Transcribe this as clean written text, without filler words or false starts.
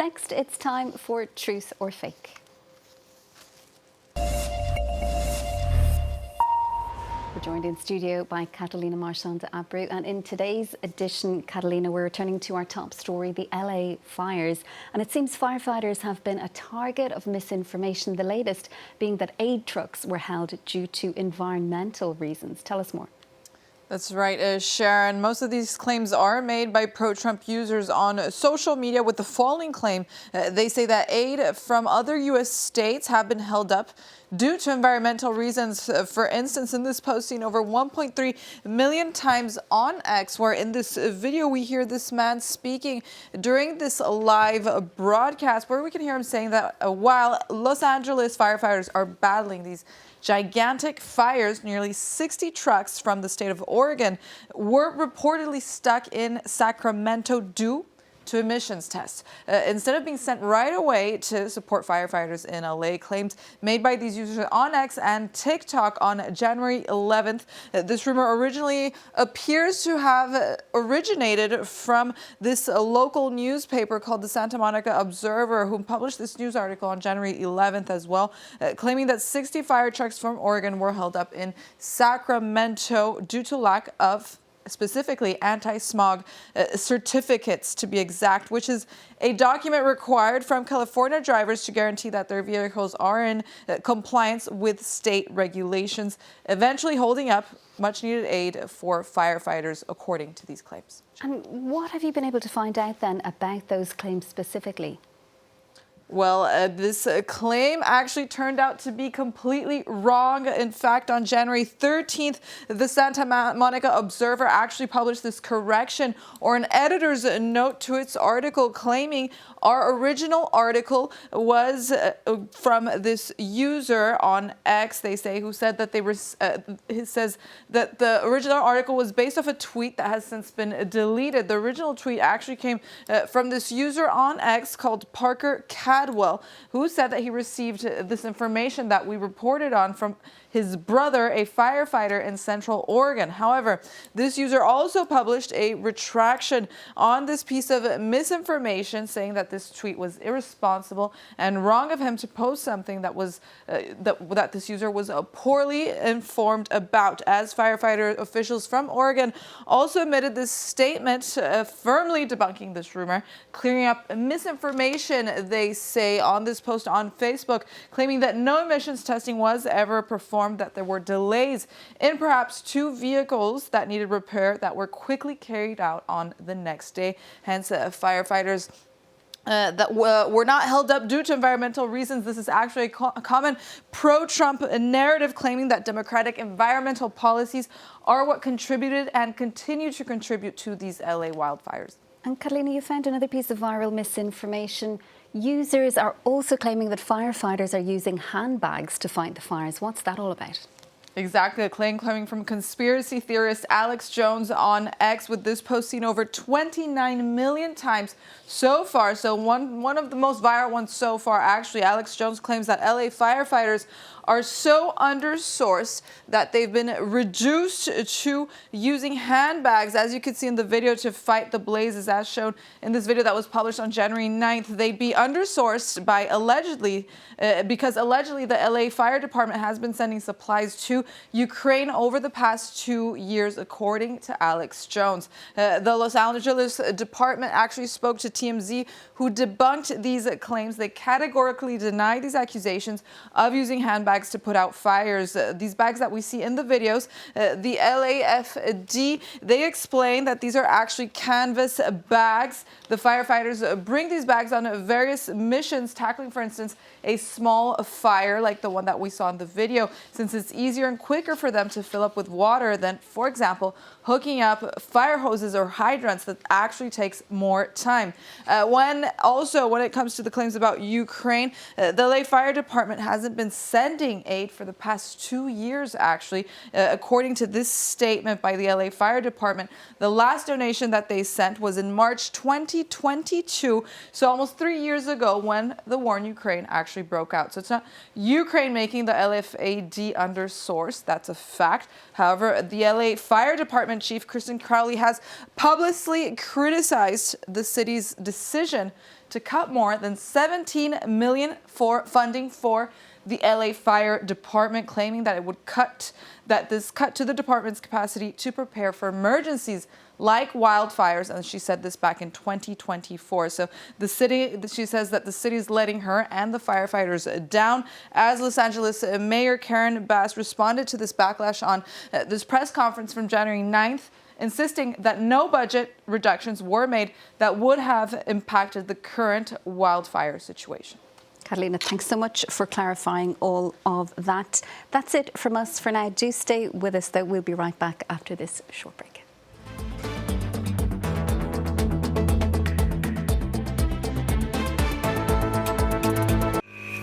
next, it's time for Truth or Fake. We're joined in studio by Catalina Marchand de Abreu, and in today's edition, Catalina, we're returning to our top story, the LA fires. And it seems firefighters have been a target of misinformation, the latest being that aid trucks were held due to environmental reasons. Tell us more. That's right, Sharon. Most of these claims are made by pro-Trump users on social media with the following claim. They say that aid from other U.S. states have been held up due to environmental reasons. For instance, in this post seen over 1.3 million times on X, where in this video we hear this man speaking during this live broadcast, where we can hear him saying that while Los Angeles firefighters are battling these gigantic fires, nearly 60 trucks from the state of Oregon were reportedly stuck in Sacramento due to emissions tests. Instead of being sent right away to support firefighters in LA, claims made by these users on X and TikTok on January 11th. This rumor originally appears to have originated from this local newspaper called the Santa Monica Observer, who published this news article on January 11th as well, claiming that 60 fire trucks from Oregon were held up in Sacramento due to lack of specifically anti-smog certificates, to be exact, which is a document required from California drivers to guarantee that their vehicles are in compliance with state regulations, eventually holding up much needed aid for firefighters, according to these claims. And what have you been able to find out then about those claims specifically? Well, this claim actually turned out to be completely wrong. In fact, on January 13th, the Santa Monica Observer actually published this correction, or an editor's note to its article, claiming our original article was from this user on X, they say, who said that he says that the original article was based off a tweet that has since been deleted. The original tweet actually came from this user on X called Parker Cadwell, who said that he received this information that we reported on from his brother, a firefighter in Central Oregon. However, this user also published a retraction on this piece of misinformation, saying that this tweet was irresponsible and wrong of him to post something that was that this user was poorly informed about. As firefighter officials from Oregon also admitted this statement, firmly debunking this rumor, clearing up misinformation, they say, on this post on Facebook, claiming that no emissions testing was ever performed, that there were delays in perhaps 2 vehicles that needed repair that were quickly carried out on the next day. Hence, firefighters that were not held up due to environmental reasons. This is actually a common pro-Trump narrative, claiming that Democratic environmental policies are what contributed and continue to contribute to these LA wildfires. And Catalina, you found another piece of viral misinformation. Users are also claiming that firefighters are using handbags to fight the fires. What's that all about? Exactly, a claim coming from conspiracy theorist Alex Jones on X, with this post seen over 29 million times so far. So one of the most viral ones so far, actually. Alex Jones claims that LA firefighters are so undersourced that they've been reduced to using handbags, as you can see in the video, to fight the blazes. As shown in this video that was published on January 9th, they'd be undersourced by because allegedly the LA Fire Department has been sending supplies to Ukraine over the past 2 years, according to Alex Jones. The Los Angeles department actually spoke to TMZ, who debunked these claims. They categorically deny these accusations of using handbags to put out fires. These bags that we see in the videos, the LAFD, they explain that these are actually canvas bags. The firefighters bring these bags on various missions, tackling, for instance, a small fire like the one that we saw in the video, since it's easier and quicker for them to fill up with water than, for example, hooking up fire hoses or hydrants that actually takes more time. When it comes to the claims about Ukraine, the LA Fire Department hasn't been sending aid for the past 2 years, actually. According to this statement by the LA Fire Department, the last donation that they sent was in March 2022, so almost 3 years ago, when the war in Ukraine actually broke out. So it's not Ukraine making the LAFD undersourced, that's a fact. However, the LA Fire Department Chief Kristen Crowley has publicly criticized the city's decision to cut more than $17 million for funding for the LA Fire Department, claiming that this cut to the department's capacity to prepare for emergencies like wildfires. And she said this back in 2024. So she says that the city is letting her and the firefighters down. As Los Angeles Mayor Karen Bass responded to this backlash on this press conference from January 9th, insisting that no budget reductions were made that would have impacted the current wildfire situation. Catalina, thanks so much for clarifying all of that. That's it from us for now. Do stay with us, though. We'll be right back after this short break.